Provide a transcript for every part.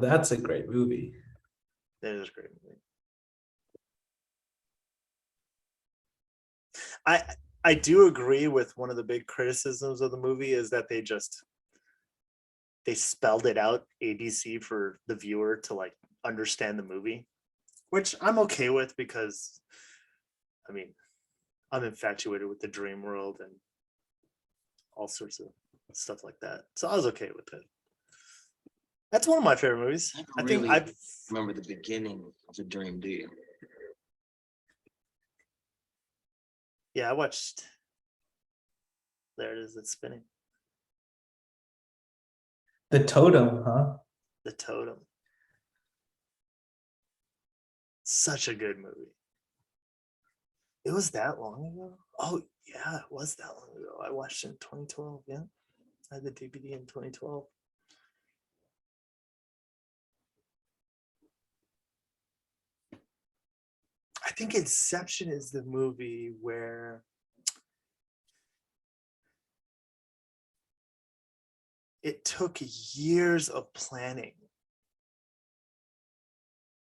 That's a great movie. That is a great movie. I do agree with one of the big criticisms of the movie is that they spelled it out ABC for the viewer to like understand the movie, which I'm okay with because I mean I'm infatuated with the dream world and all sorts of stuff like that. So I was okay with it. That's one of my favorite movies. I think really I remember the beginning of the dream, do you? Yeah, I watched. There it is. It's spinning. The Totem, huh? The Totem. Such a good movie. It was that long ago? Oh, yeah, it was that long ago. I watched it in 2012. Yeah. I had the DVD in 2012. I think Inception is the movie where it took years of planning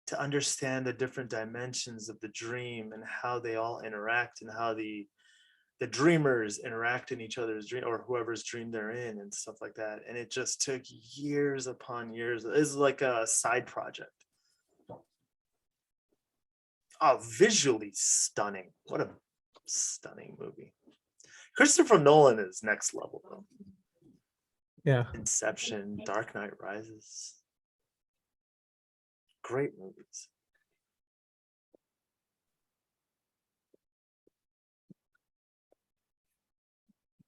to understand the different dimensions of the dream and how they all interact and how the dreamers interact in each other's dream or whoever's dream they're in and stuff like that. And it just took years upon years. It's like a side project. Oh, visually stunning. What a stunning movie. Christopher Nolan is next level though. Yeah. Inception, Dark Knight Rises. Great movies.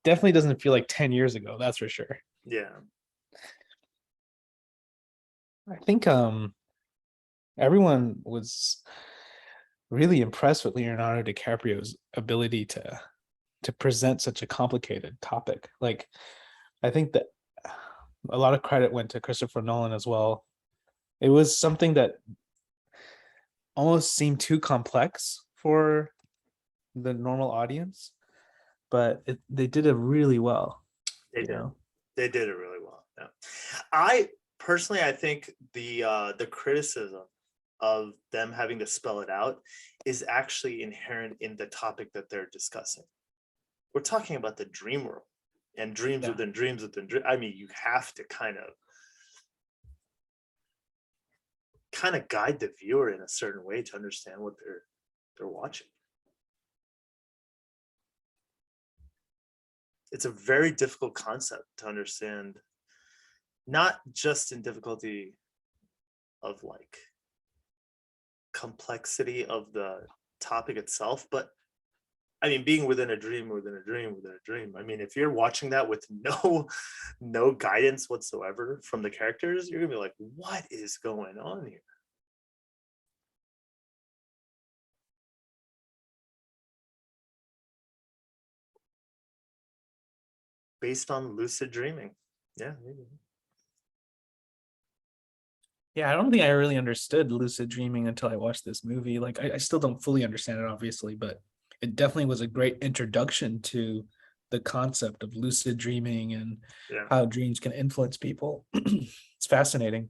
Definitely doesn't feel like 10 years ago, that's for sure. Yeah. I think everyone was really impressed with Leonardo DiCaprio's ability to present such a complicated topic. Like, I think that a lot of credit went to Christopher Nolan as well. It was something that almost seemed too complex for the normal audience, but they did it really well. They you did. know? They did it really well. Yeah. I personally, I think the criticism of them having to spell it out is actually inherent in the topic that they're discussing. We're talking about the dream world and dreams Yeah. within dreams within dreams. I mean, you have to kind of guide the viewer in a certain way to understand what they're watching. It's a very difficult concept to understand, not just in difficulty of like complexity of the topic itself, but I mean being within a dream within a dream within a dream. I mean, if you're watching that with no guidance whatsoever from the characters, you're gonna be like, what is going on here? Based on lucid dreaming. Yeah, maybe. Yeah, I don't think I really understood lucid dreaming until I watched this movie. Like, I still don't fully understand it, obviously, but it definitely was a great introduction to the concept of lucid dreaming and Yeah. how dreams can influence people. It's fascinating.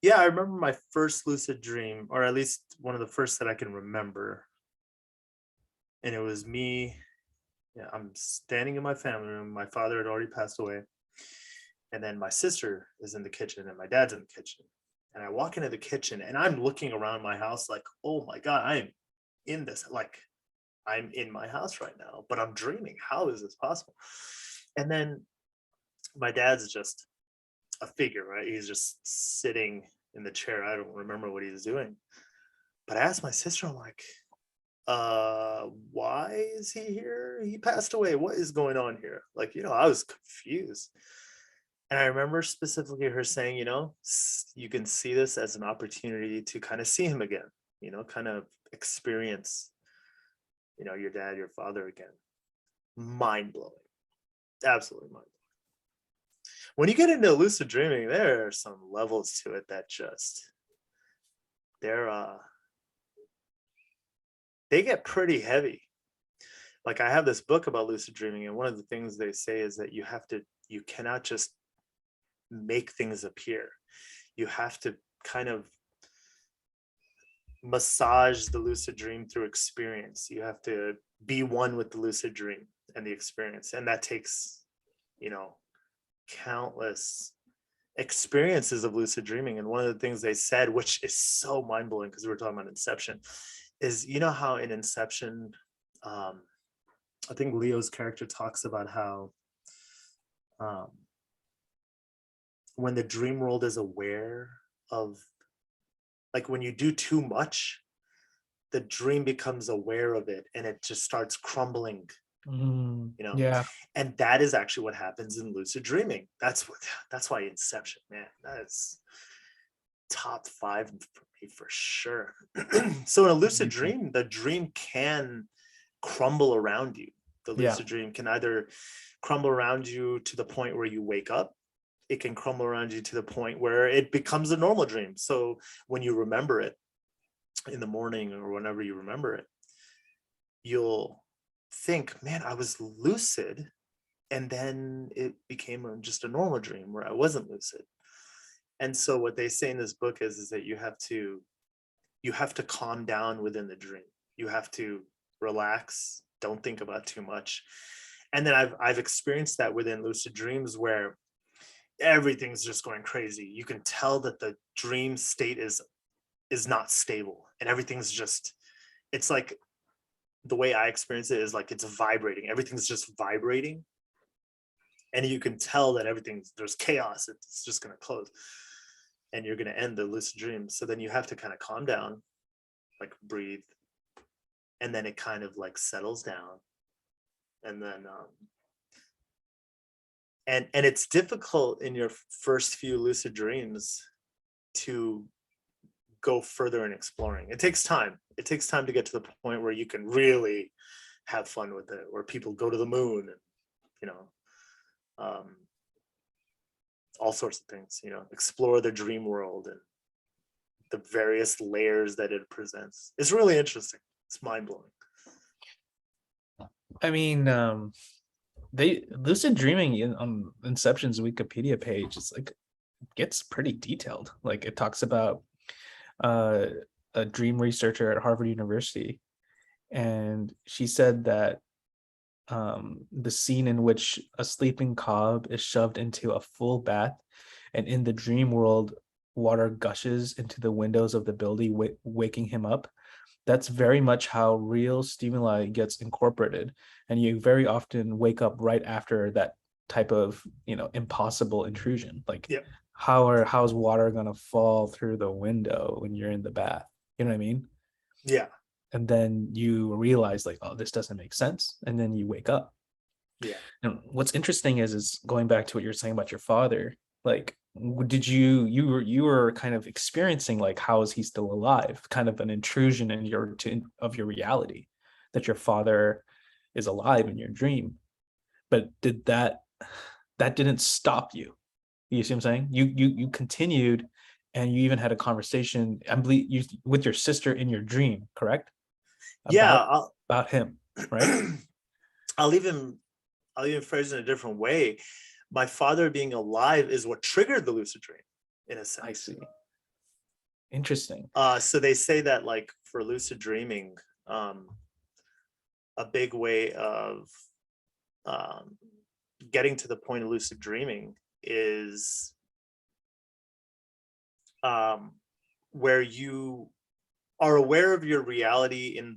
Yeah, I remember my first lucid dream, or at least one of the first that I can remember. And it was me. Yeah, I'm standing in my family room. My father had already passed away. And then my sister is in the kitchen and my dad's in the kitchen. And I walk into the kitchen and I'm looking around my house like, oh my God, I am in this. Like, I'm in my house right now, but I'm dreaming. How is this possible? And then my dad's just a figure, right? He's just sitting in the chair. I don't remember what he's doing. But I asked my sister, I'm like, why is he here? He passed away. What is going on here? Like, I was confused. And I remember specifically her saying, you can see this as an opportunity to kind of see him again, kind of experience, your dad, your father again. Mind blowing. Absolutely mind blowing. When you get into lucid dreaming, there are some levels to it that just, they get pretty heavy. Like, I have this book about lucid dreaming, and one of the things they say is that you cannot just make things appear. you have to kind of massage the lucid dream through experience. You have to be one with the lucid dream and the experience, and that takes, you know, countless experiences of lucid dreaming. And one of the things they said, which is so mind-blowing, because we were talking about Inception, is, you know how in Inception, I think Leo's character talks about how when the dream world is aware of, like, when you do too much, the dream becomes aware of it and it just starts crumbling, you know. Yeah. And that is actually what happens in lucid dreaming. That's why Inception, man, that's top 5 for me for sure. So in a lucid dream, the dream can crumble around you. The lucid dream can either crumble around you to the point where you wake up. It can crumble around you to the point where it becomes a normal dream. So when you remember it in the morning or whenever you remember it, you'll think, man, I was lucid, and then it became just a normal dream where I wasn't lucid. And so what they say in this book is that you have to calm down within the dream. You have to relax, don't think about too much. And then I've experienced that within lucid dreams where everything's just going crazy. You can tell that the dream state is not stable, and everything's just, it's like, the way I experience it is like it's vibrating. Everything's just vibrating, and you can tell that there's chaos. It's just going to close, and you're going to end the lucid dream. So then you have to kind of calm down, like breathe, and then it kind of like settles down. And then and it's difficult in your first few lucid dreams to go further in exploring. It takes time. It takes time to get to the point where you can really have fun with it, where people go to the moon and, you know, all sorts of things, you know, explore the dream world and the various layers that it presents. It's really interesting. It's mind-blowing. I mean, they lucid dreaming on Inception's Wikipedia page, it's like, gets pretty detailed. Like, it talks about a dream researcher at Harvard University, and she said that the scene in which a sleeping cob is shoved into a full bath, and in the dream world, water gushes into the windows of the building, waking him up. That's very much how real stimuli gets incorporated, and you very often wake up right after that type of, you know, impossible intrusion. Like, how's water gonna fall through the window when you're in the bath? You know what I mean? Yeah. And then you realize, like, oh, this doesn't make sense, and then you wake up. Yeah. And what's interesting is going back to what you're saying about your father. Like, did you were kind of experiencing, like, how is he still alive? Kind of an intrusion in your reality, that your father is alive in your dream. But did that didn't stop you? You see what I'm saying? You continued, and you even had a conversation, I believe, with your sister in your dream, correct? About him, right? I'll even phrase it in a different way. My father being alive is what triggered the lucid dream, in a sense. I see. Interesting. So they say that, like, for lucid dreaming, a big way of getting to the point of lucid dreaming is where you are aware of your reality in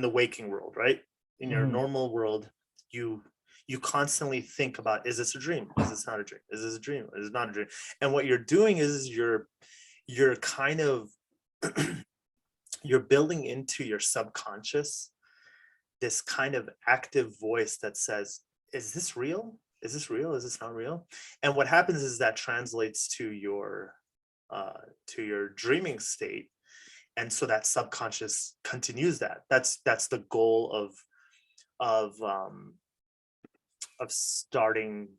the waking world, right? In your normal world, you constantly think about, is this a dream? Is this not a dream? Is this a dream? Is it not a dream? And what you're doing is you're kind of you're building into your subconscious this kind of active voice that says, is this real? Is this real? Is this not real? And what happens is that translates to your dreaming state. And so that subconscious continues that. That's the goal of starting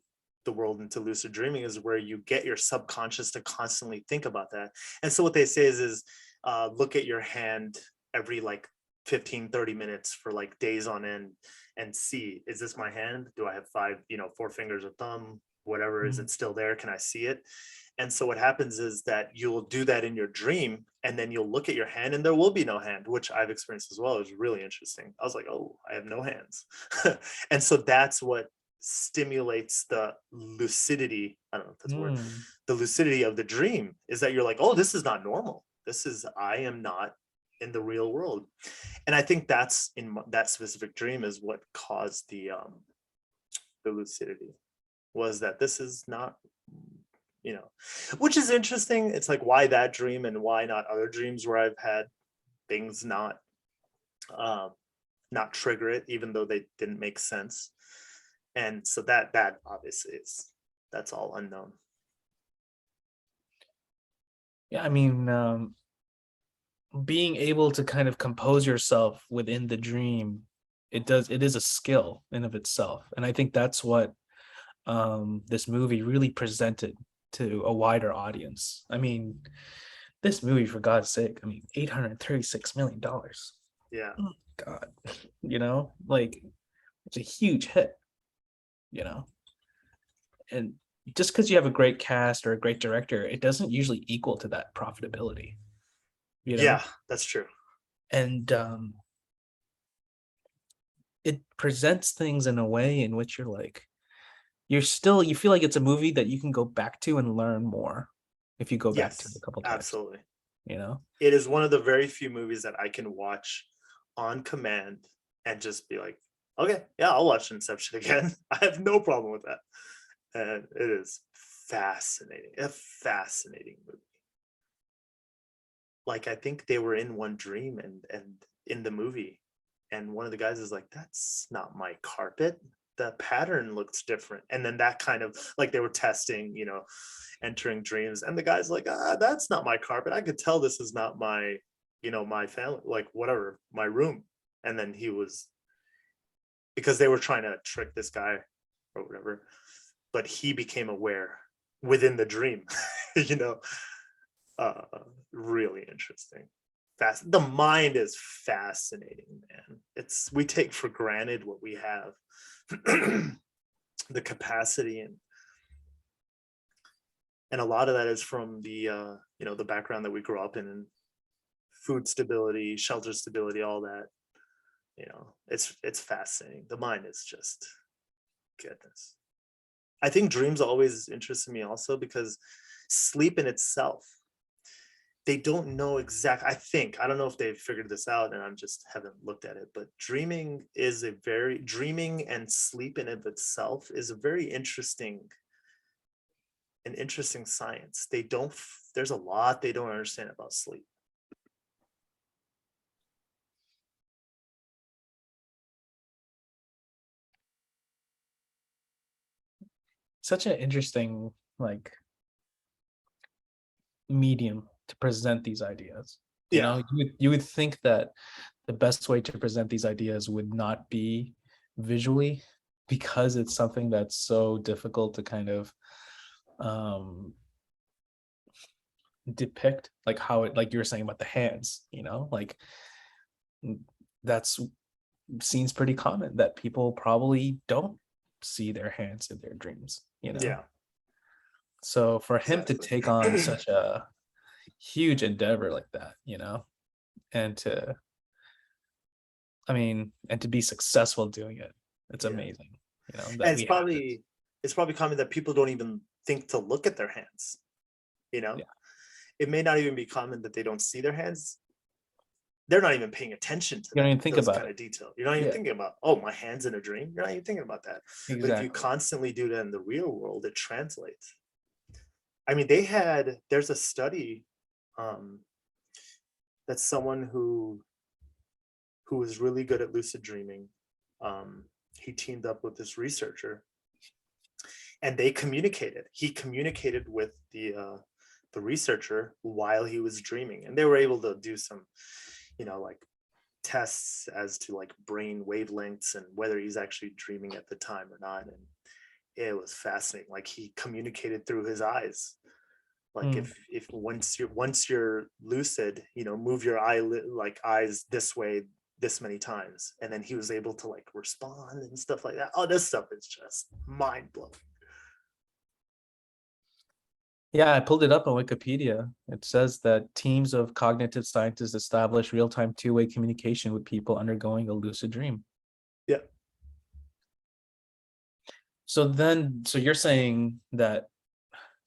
the world into lucid dreaming, is where you get your subconscious to constantly think about that. And so what they say is look at your hand every like 15-30 minutes for like days on end and see, is this my hand? Do I have 4 fingers or thumb, whatever? Is it still there? Can I see it? And so what happens is that you'll do that in your dream, and then you'll look at your hand and there will be no hand, which I've experienced as well. It was really interesting. I was like, oh, I have no hands. And so that's what stimulates the lucidity. I don't know if that's a word. Mm. The lucidity of the dream is that you're like, oh, this is not normal. I am not in the real world. And I think that's that specific dream is what caused the lucidity, was that this is not, which is interesting. It's like, why that dream and why not other dreams where I've had things not trigger it, even though they didn't make sense. And so that obviously that's all unknown. Yeah, I mean, being able to kind of compose yourself within the dream, it is a skill in of itself. And I think that's what this movie really presented to a wider audience. I mean, this movie, for God's sake, I mean, $836 million. Yeah. Oh, God, like, it's a huge hit, and just because you have a great cast or a great director, it doesn't usually equal to that profitability. Yeah, that's true. And it presents things in a way in which you're like, you feel like it's a movie that you can go back to and learn more if you go back to it a couple times. Absolutely. It is one of the very few movies that I can watch on command and just be like, okay, yeah, I'll watch Inception again. I have no problem with that. And it is fascinating, a fascinating movie. Like, I think they were in one dream and in the movie, and one of the guys is like, that's not my carpet, the pattern looks different. And then that kind of, like, they were testing, entering dreams, and the guy's like, that's not my carpet, I could tell this is not my, my family, like, whatever, my room. And then he was, because they were trying to trick this guy or whatever, but he became aware within the dream. Really interesting. The mind is fascinating, man. We take for granted what we have. The capacity, and a lot of that is from the the background that we grew up in, and food stability, shelter stability, all that. It's fascinating. The mind is just, goodness. I think dreams always interested me also because sleep in itself, they don't know exact. I don't know if they've figured this out, and I'm just haven't looked at it, but dreaming and sleep in of itself is a very interesting science. There's a lot they don't understand about sleep. Such an interesting, like, medium to present these ideas. You would think that the best way to present these ideas would not be visually, because it's something that's so difficult to kind of depict, like how it, like you were saying about the hands, like, that's seems pretty common that people probably don't see their hands in their dreams. Yeah. So for him Exactly. to take on such a huge endeavor like that, and to be successful doing it, it's amazing. And it's probably common that people don't even think to look at their hands. It may not even be common that they don't see their hands. They're not even paying attention to You don't even think those about kind it. of detail. You're not even thinking about, oh, my hand's in a dream. You're not even thinking about that. Exactly. But if you constantly do that in the real world, it translates. I mean, there's a study that someone who was really good at lucid dreaming, he teamed up with this researcher, and he communicated with the researcher while he was dreaming, and they were able to do some like tests as to like brain wavelengths and whether he's actually dreaming at the time or not. And it was fascinating. Like, he communicated through his eyes. Like, if once you're lucid, move your eyes this way this many times, and then he was able to like respond and stuff like that. Oh, this stuff is just mind blowing. Yeah, I pulled it up on Wikipedia. It says that teams of cognitive scientists establish real-time two-way communication with people undergoing a lucid dream. Yeah. So you're saying that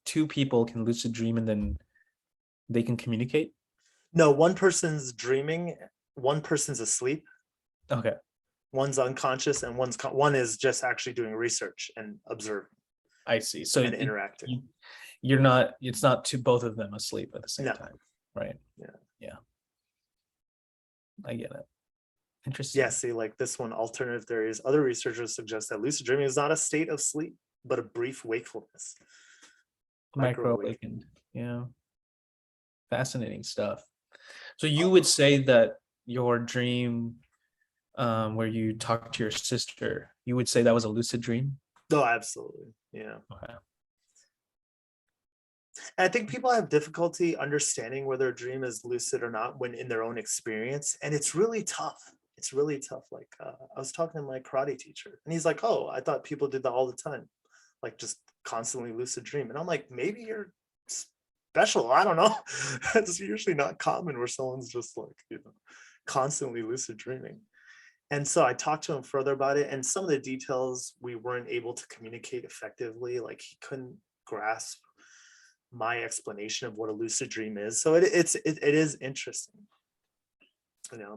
two people can lucid dream and then they can communicate? No, one person's dreaming, one person's asleep, Okay, one's unconscious, and one is just actually doing research and observing I see. So and interacting. you're not, it's not two, both of them asleep at the same No. time, right? Yeah. Yeah. I get it. Interesting. Yeah, see, like this one, alternative theories. Other researchers suggest that lucid dreaming is not a state of sleep, but a brief wakefulness. Micro Micro-awakening. awakened. Yeah. Fascinating stuff. So you would say that your dream, where you talk to your sister, you would say that was a lucid dream? No, absolutely. Yeah. Okay. And I think people have difficulty understanding whether a dream is lucid or not when in their own experience. And it's really tough. It's really tough. Like I was talking to my karate teacher and he's like, oh, I thought people did that all the time. Like just constantly lucid dream. And I'm like, maybe you're special. I don't know. It's usually not common where someone's just like, constantly lucid dreaming. And so I talked to him further about it. And some of the details we weren't able to communicate effectively. Like he couldn't grasp my explanation of what a lucid dream is. So it is interesting,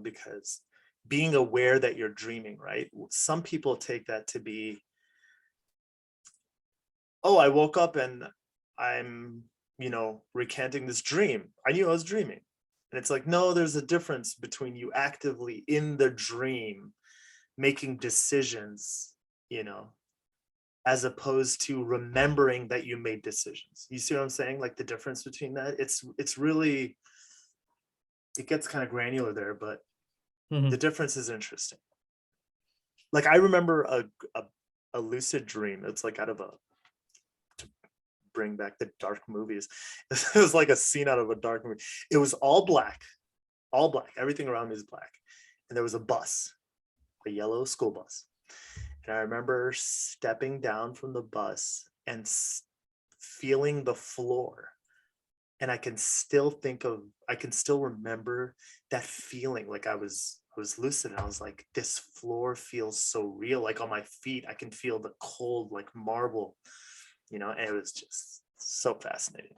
because being aware that you're dreaming, right? Some people take that to be, oh, I woke up and I'm, recanting this dream. I knew I was dreaming. And it's like, no, there's a difference between you actively in the dream making decisions, as opposed to remembering that you made decisions. You see what I'm saying? Like the difference between that, it's really, it gets kind of granular there, but Mhm. the difference is interesting. Like I remember a lucid dream. It's like out of to bring back the dark movies. It was like a scene out of a dark movie. It was all black. Everything around me is black. And there was a bus, a yellow school bus. And I remember stepping down from the bus and feeling the floor. And I can still remember that feeling. Like I was lucid and I was like, this floor feels so real. Like on my feet, I can feel the cold, like marble, and it was just so fascinating.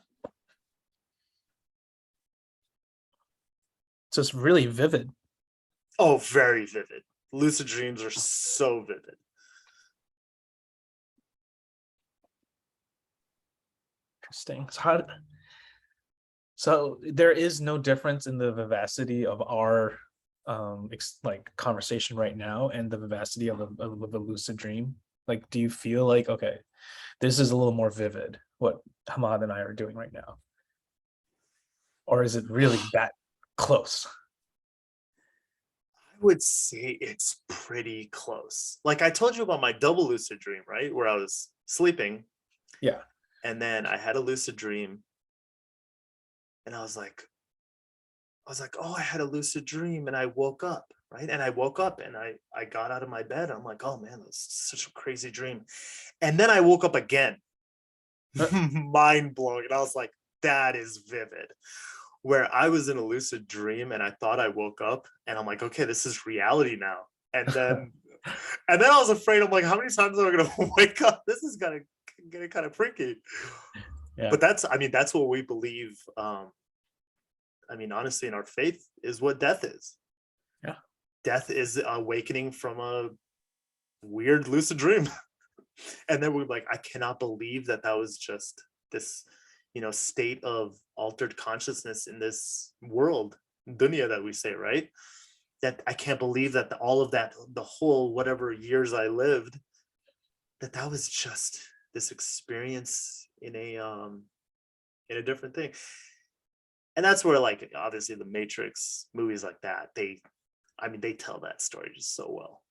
So it's really vivid. Oh, very vivid. Lucid dreams are so vivid. Interesting. So there is no difference in the vivacity of our conversation right now and the vivacity of a lucid dream. Like, do you feel like, okay, this is a little more vivid what Hamad and I are doing right now? Or is it really that close? I would say it's pretty close. Like I told you about my double lucid dream, right? Where I was sleeping. Yeah. And then I had a lucid dream. And I was like, oh, I had a lucid dream and I woke up, right? And I woke up and I got out of my bed. I'm like, oh man, that's such a crazy dream. And then I woke up again, mind blowing. And I was like, that is vivid. Where I was in a lucid dream and I thought I woke up and I'm like, okay, this is reality now. And then I was afraid, I'm like, how many times am I gonna wake up? This is gonna get kind of freaky. Yeah. But that's what we believe. Honestly, in our faith is what death is. Yeah. Death is awakening from a weird lucid dream. And then we're like, I cannot believe that was just this, state of altered consciousness in this world, dunya that we say, right? That I can't believe that all of that, the whole whatever years I lived, that was just this experience in a different thing. And that's where, like, obviously the Matrix movies like that, they tell that story just so well.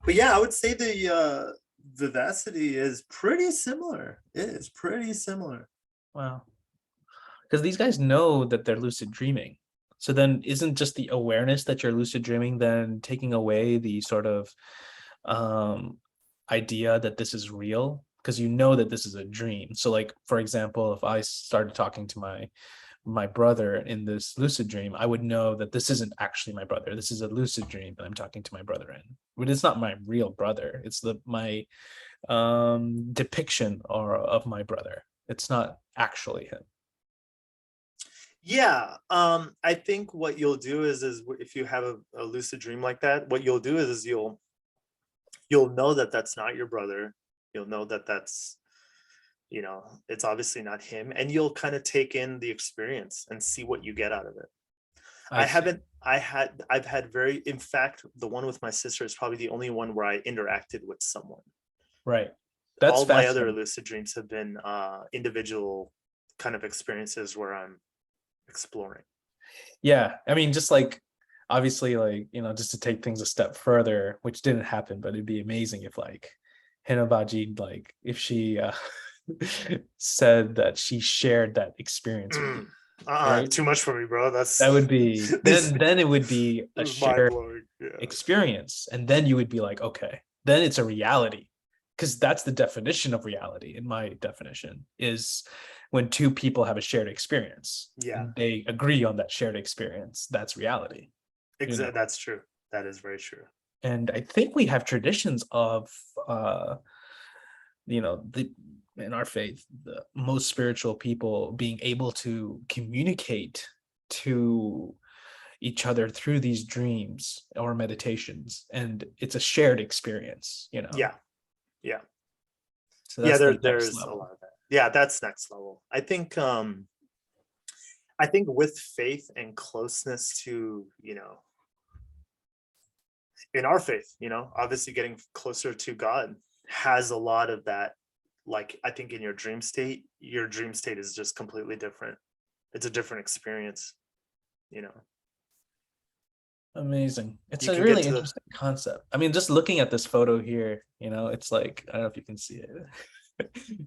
But yeah, I would say the vivacity is pretty similar. It is pretty similar. Wow. Because these guys know that they're lucid dreaming. So then isn't just the awareness that you're lucid dreaming then taking away the sort of idea that this is real? because you know that this is a dream. So like, for example, if I started talking to my brother in this lucid dream, I would know that this isn't actually my brother. This is a lucid dream that I'm talking to my brother in. But it's not my real brother. It's my depiction of my brother. It's not actually him. Yeah, I think what you'll do is if you have a lucid dream like that, what you'll do is you'll know that that's not your brother. You'll know that that's, you know, it's obviously not him, and you'll kind of take in the experience and see what you get out of it. I've had in fact, the one with my sister is probably the only one where I interacted with someone. Right. That's all my other fascinating. lucid dreams have been individual kind of experiences where I'm exploring. Yeah, I mean, just like obviously, like, you know, just to take things a step further, which didn't happen, but it'd be amazing if like Hinabaji, like if she said that she shared that experience with you, right? Too much for me, bro. That would be then it would be a this is mind shared blowing. Yeah. experience, and then you would be like, okay, then it's a reality, because that's the definition of reality. In my definition, is when two people have a shared experience, Yeah. and they agree on that shared experience. That's reality. Exactly. know. That's true. That is very true. And I think we have traditions of you know, in our faith, the most spiritual people being able to communicate to each other through these dreams or meditations, and it's a shared experience, you know. Yeah. So that's the next there's level. a lot of that. Yeah, that's next level. I think with faith and closeness to, you know, in our faith, you know, obviously getting closer to God has a lot of that. Like, I think in your dream state is just completely different. It's a different experience, you know. Amazing. It's You a can get really to the- interesting concept. I mean, just looking at this photo here, you know, it's like, I don't know if you can see it.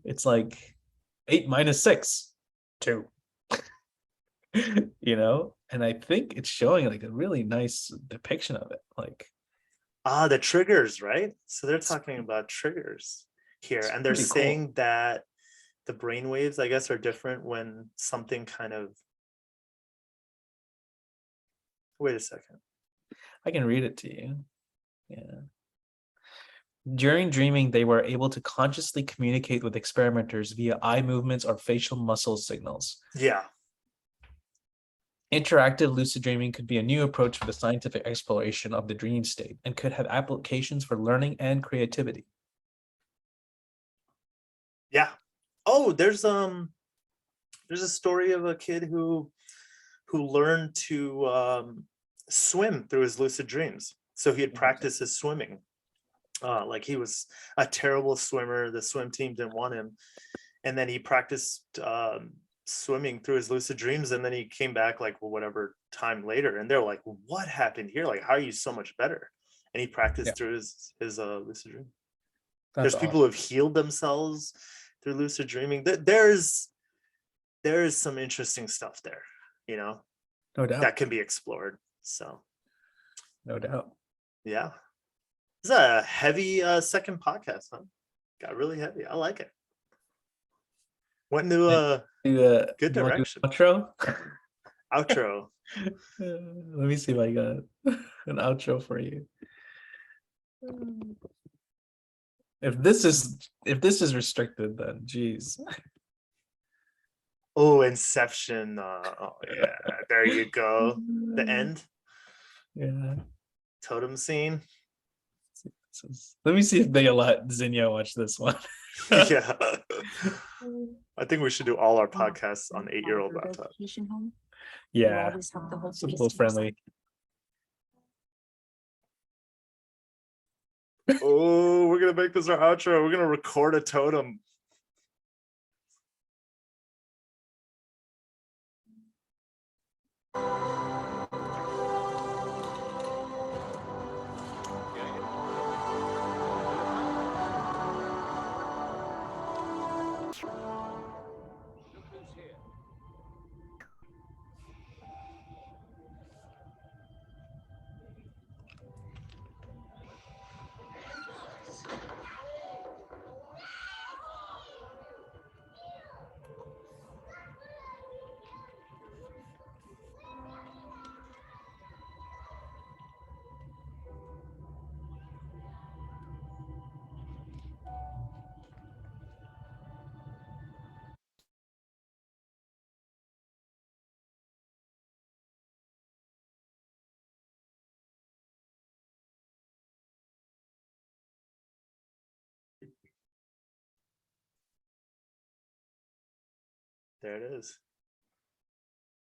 It's like 8 minus 6, 2. You know, and I think it's showing like a really nice depiction of it. Like, the triggers, right? So they're talking about triggers here, and they're pretty cool. saying that the brain waves, I guess, are different when something kind of. Wait a second. I can read it to you. Yeah. During dreaming, they were able to consciously communicate with experimenters via eye movements or facial muscle signals. Yeah. Interactive lucid dreaming could be a new approach for the scientific exploration of the dream state and could have applications for learning and creativity. Yeah. Oh, there's a story of a kid who learned to swim through his lucid dreams. So he had practiced his swimming. Like, he was a terrible swimmer. The swim team didn't want him, and then he practiced swimming through his lucid dreams, and then he came back like whatever time later, and they're like, what happened here? Like, how are you so much better? And he practiced through his lucid dream. There's That's people who have healed themselves through lucid dreaming. There's some interesting stuff there, you know, no doubt. that can be explored. So No doubt. yeah, this is a heavy second podcast, huh? Got really heavy. I like it. Went into a good direction. Outro. Outro. Let me see if I got an outro for you. If this is restricted, then geez. Oh, Inception. Oh yeah, there you go. The end. Yeah. Totem scene. Let me see if they let Zinnia watch this one. Yeah. I think we should do all our podcasts on 8-year-old laptop. Yeah. It's a little friendly. Oh, we're gonna make this our outro. We're gonna record a totem. There it is.